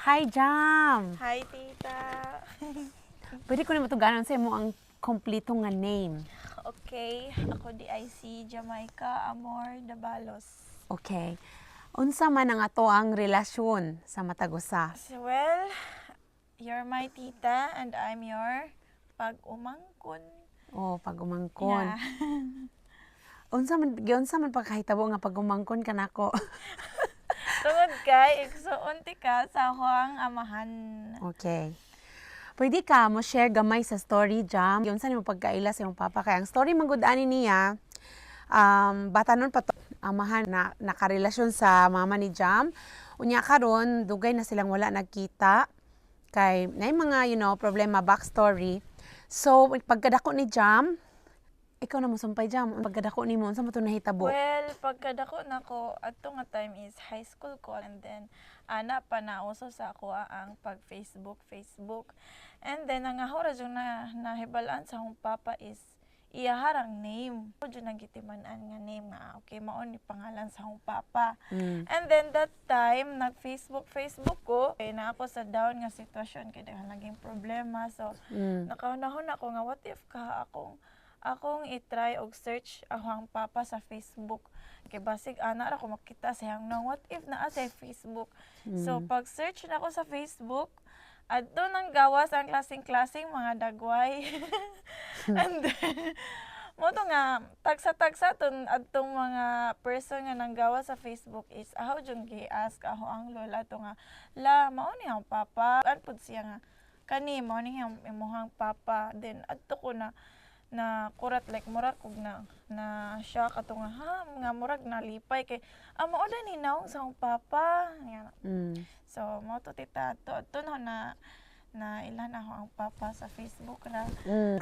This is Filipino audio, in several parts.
Hi, Jam! Hi, tita. Pwede ko na matuganan sa mo ang kompleto nga name. Okay, ako di ay si Jamaica Amor Dabalos. Okay. Unsa man ang ato ang relasyon sa matag usa? So, well, you're my tita and I'm your pag-umangkon. O pag umangkon. Yeah. Unsa man pagkahitabo nga pag umangkon ka nako? Tungod kay, igsuon ti ka sa huang amahan. Okay. Pwede ka mo share gamay sa story, Jam. Unsa nimo pagkaila sa imong papa kay ang story man gud ani niya. Bata nun pa to, amahan na nakarelasyon sa mama ni Jam. Unya karon dugay na silang wala nagkita kay nay mga problema backstory. So pagkadako ni Jam, ikaw na mo sumpay Jam, pagkadako nimo unsa mo to nahitabo? Well, pagkadako nako adto nga time is high school ko and then ana pa nauso sa ako ang pag Facebook. And then ang ahora jud na nahibalaan sa akong papa is iyaharang name. Jud nagitiman-an nga name nga okay mao ni pangalan sa akong papa. And then that time nag Facebook ko kay na ako sa down nga sitwasyon kay daghan naging problema. So nakaunahon ako nga what if ka akong i-try og search ang papa sa Facebook. Kay basig ana ra ko makita sa hang nang what if naa sa Facebook. So pag search na ako sa Facebook, adto nang gawas ang klaseng mga dagway. And then mo to nga tagsa-tagsa ton adtong mga person nga nanggawa sa Facebook is ahaw jud gi-ask aho ang lola to nga la mao ni ang papa anpud siya nga kani mao ni ang imuhang papa then adto ko na kurat like murag kog na shock ato nga nga murag nalipay kay mao da ni naong sa akong papa nga. So mao to tita to na ilan ako ang papa sa Facebook ra.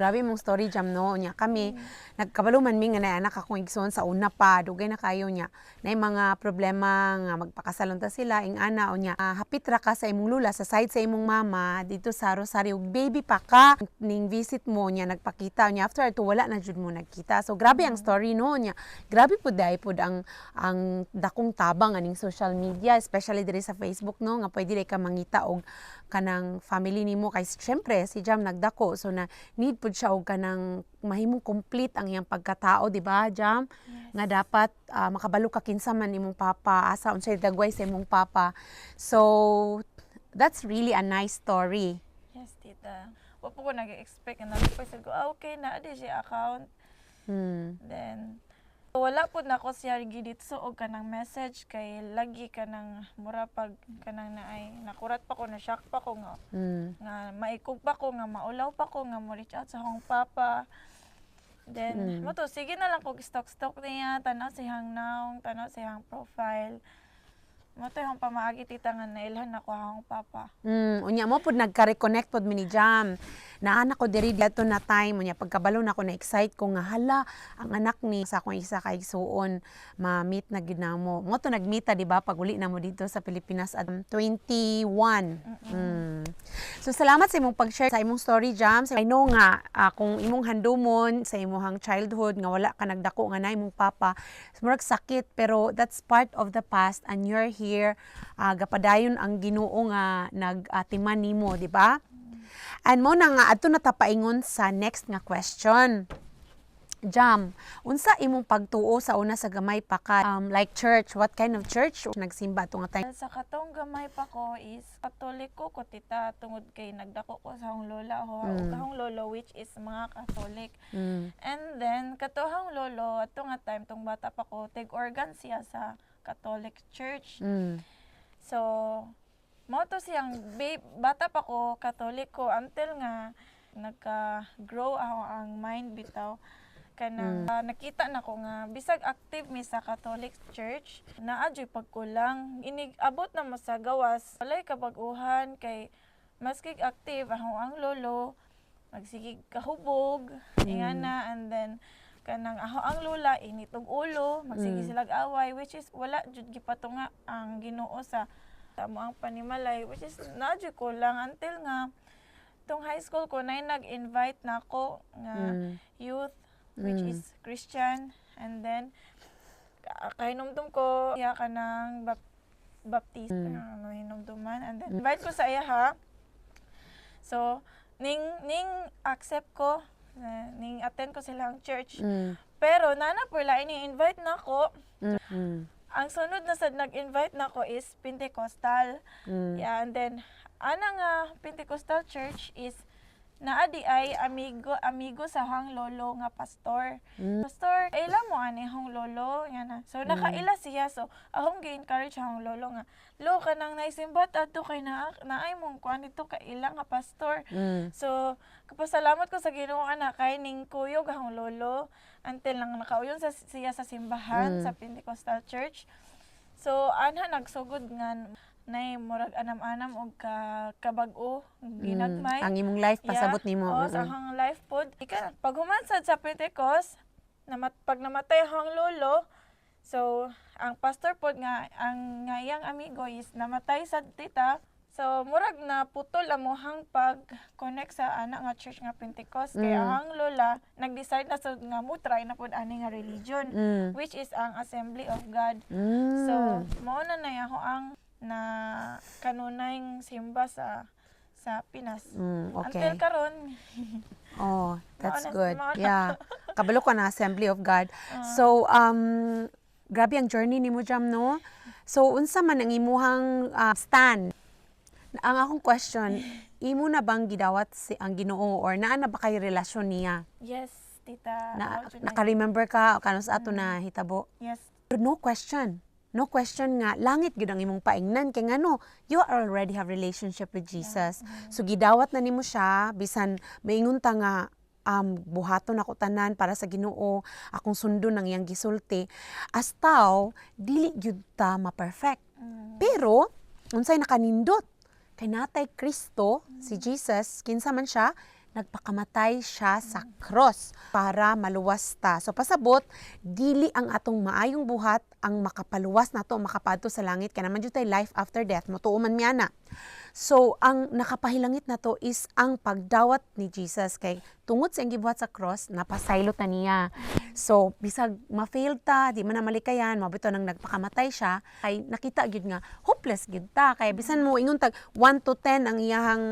Grabe mong story Jam no nya kami nagkabaluman mi nga nay anak akong igsoon sa una pa dugay na kayo nya nay mga problema nga magpakasalon ta sila ing ana unya hapit ra ka sa imong lula sa side sa imong mama dito sa Rosario baby pa ka ning visit mo nya nagpakita nya after to wala na jud mo nagkita so grabe ang story no nya grabe pud dai pud ang dakong tabang aning social media especially diri sa Facebook no nga pwede ka mangita og kanang family nimo kay syempre si Jam nagdako so na need pud siya og kanang mahimong complete ang iyang pagkatao di ba Jam? Yes. Nga dapat makabalo ka kinsa man imong papa asa unsay dagway sa imong papa so that's really a nice story. Yes, tita. Wa po ko nag-expect na nagpasal ko, okay na, di siya account. Then, wala po na ako siya gidit og kanang message kay lagi kanang mura pag kanang naay nakurat pa ko na shock pa ko nga maikog pa ko nga maulaw pa ko nga mo reach out sa akong papa. Then mo to sige na lang kog stalk niya tanaw siyang naong tanaw siyang profile. Mo to yung pamaagi tita nga nailhan ako akong papa. Unya mo pud nagka-reconnect pud mi ni Jam. Naanak ko diri dito na time unya pagkabalo na ako na excite ko nga hala ang anak ni sa akong isa ka igsuon ma-meet na gid namo. Mo to nagmita di ba pag uli na mo dito sa Pilipinas at 21. So salamat sa imong pag-share sa imong story Jam. I know nga kung imong handumon sa imong childhood nga wala ka nagdako nga na imong papa, murag sakit pero that's part of the past and you're here gapadayon ang Ginoo nga nag-atiman nimo, di ba? And mo na nga adto na ta paingon sa next nga question. Jam, unsa imong pagtuo sa una sa gamay pa ka like church, what kind of church nagsimba to nga time? Sa katong gamay pa ko is Katoliko ko tita tungod kay nagdako ko sa akong lola ho akong lolo which is mga Catholic. And then katuhang lolo ato nga time tong bata pa ko tig-organ siya sa Catholic Church. So mo to siyang bata pa ko Katoliko until nga nagka-grow ang mind bitaw kanang nakita na ko nga bisag active mi sa Catholic Church naa joy pagkulang inig abot na mo sa gawas walay kabag-uhan kay maski active ang lolo magsigig kahubog ingana and then kanang ang lola initog ulo magsige silag away which is wala jud gipatunga ang Ginoo sa amo ang panimalay which is naa joy ko lang until nga tong high school ko na nag-invite nako nga youth which is Christian and then kahinumdum ko ya kanang baptist ano hinumduman, and then invite ko sa iya ha. So ning accept ko, ning attend ko silang church. Pero nana pala ini-invite nako. Ang sunod na sad nag-invite nako is Pentecostal. Yeah, and then ana nga Pentecostal church is naadi ay amigo sa hang lolo nga pastor. Pastor, ila mo ani hang lolo nga na. So nakaila siya, so akong gi-encourage hang lolo nga. Lo kanang naisimbat ato kay naay mong kuan dito ka ila nga pastor. So kapasalamat ko sa Ginoo ana kay ning kuyog hang lolo until lang nakauyon siya sa simbahan sa Pentecostal church. So ana nagsugod nga nay murag anam-anam og kabag-o ginagmay Ang imong life pasabot nimo. sa hang life pod pag humansad sa Pentecost pag namatay hang lolo, so ang pastor pod nga ang iyang amigo is namatay sa tita, so murag na putol amuhang pag-connect sa ana nga church nga Pentecost kaya ang lola nag-decide na sad nga mo try na pod ani nga religion which is ang Assembly of God. So mao na ako ang na kanunayng simba sa Pinas. Okay. Until karon. Oh, that's Mauna- good. mauna. Yeah. Kabalo ka na Assembly of God. So, grabe ang journey nimo jam, no? So, unsa man ang imuhang stand? Ang akong question, imo na bang gidawat ang Ginoo or naa na ba kay relasyon niya? Yes, tita. Mao jud na- Naka-remember ka o kanos ato na hitabo? Yes. Pero no question. No question nga, langit gid ang imong paingnan kay ngano, you already have relationship with Jesus. So gidawat na nimo siya bisan maingon ta nga buhaton ako tanan para sa Ginoo, akong sundon ang iyang gisulti. As tao, dili gyud ta ma-perfect. Pero unsay nakanindot kay natay Kristo, si Jesus, kinsa man siya, nagpakamatay siya sa cross para maluwas ta. So pasabot, dili ang atong maayong buhat ang makapaluwas nato, makapadto sa langit. Kaya naman dito life after death, motuo man miya na. So ang nakapahilangit na to is ang pagdawat ni Jesus kay tungod sa iyang gibuhat sa cross, napasaylo ta niya. So bisag ma-fail ta, di man na malikayan, mabito nang nagpakamatay siya, kay nakita gyud nga hopeless gyud ta. Kaya bisan mo ingon tag 1 to 10 ang iyang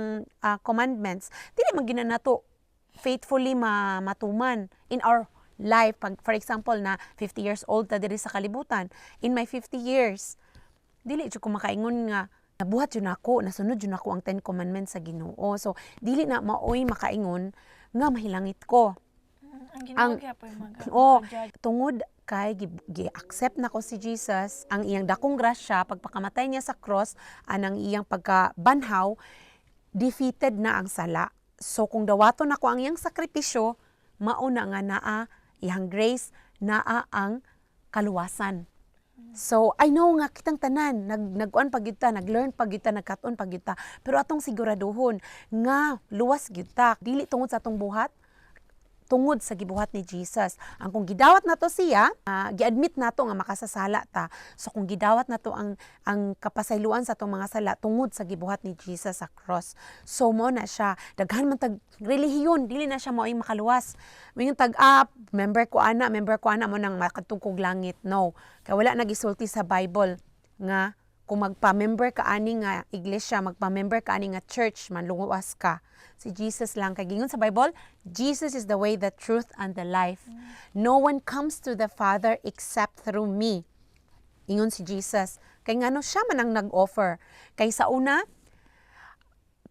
commandments, dili man gyud nato faithfully matuman in our life. Pag, for example, na 50 years old ta diri sa kalibutan, in my 50 years, dili jud ko makaingon nga nabuhat yun ako, nasunod yun ako ang 10 commandments sa Ginoo. So, dili na maoy makaingon nga mahilangit ko. Ang Ginoo gyapon Oh, mag-judge. tungod kay gi-accept na ko si Jesus, ang iyang dakong grasya, pagpakamatay niya sa cross, anang iyang pagkabanhaw, defeated na ang sala. So, kung dawaton na ko ang iyang sakripisyo, mauna nga naa, iyang grace, naa ang kaluwasan. So, I know nga kitang tanan, nag-on pagyud ta, nag-learn pagyud ta, nagkat-on pagyud ta. Pero atong siguraduhon nga luwas gyud ta, dili tungod sa atong buhat, tungod sa gibuhat ni Jesus. Ang kung gidawat nato siya, gi-admit nato nga makasasala ta. So kung gidawat nato ang kapasayloan sa atong mga sala tungod sa gibuhat ni Jesus sa cross. So mo na siya, daghan man tag relihiyon, dili na siya moay makaluwas. Mingon tag member ko ana mo nang makatungkog langit. No. Kaya wala nagisulti sa Bible nga kung magpa-member ka ani nga iglesia, magpa-member ka ani nga church, manluwas ka. Si Jesus lang. Kay gingon sa Bible, Jesus is the way, the truth, and the life. No one comes to the Father except through me. Ingon si Jesus. Kay ngano siya man ang nag-offer. Kay sa una,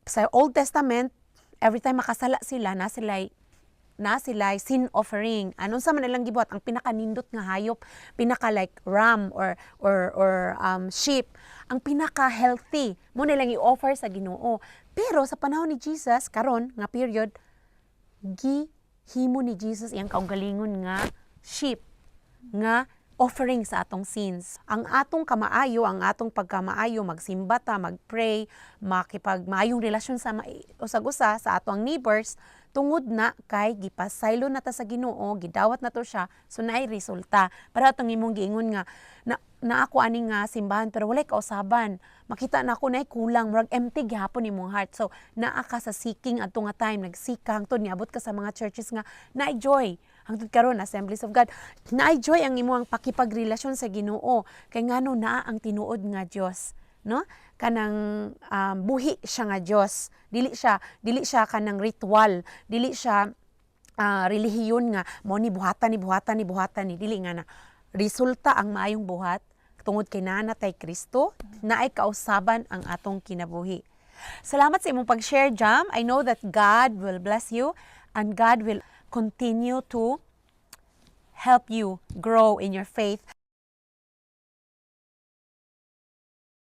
sa Old Testament, every time makasala sila, na sila sin offering. Anong sa man nilang gibuhat? Ang pinaka-nindot nga hayop, pinaka like ram or sheep, ang pinaka-healthy mo nilang i-offer sa Ginoo. Pero sa panahon ni Jesus, karon nga period, gihimo ni Jesus iyang kaugalingon nga sheep, nga offering sa atong sins. Ang atong kamaayo, ang atong pagkamaayo, magsimba ta, magpray, makipagmaayong relasyon sa usag-usa sa atong neighbors, tungod na kay gipasaylo na ta sa Ginoo, gidawat na to siya, so naay resulta. Para atong imong giingon nga na ako ani nga simbahan pero walay kausaban. Makita na ako na kulang, murag empty gihapon imong heart. So naa ka sa seeking adto nga time, nagsika hangtod niabot ka sa mga churches nga naay joy. hangtod karon Assemblies of God. Naay joy ang imuhang pakipagrelasyon sa Ginoo kay ngano naa ang tinuod nga Dios, no? Kanang buhi siya nga Dios. Dili siya kanang ritual, dili siya relihiyon nga mo ni buhatan ni dili nga na resulta ang maayong buhat tungod kay nanatay Kristo naay kausaban ang atong kinabuhi. Salamat sa imong pag-share, Jam. I know that God will bless you and God will continue to help you grow in your faith.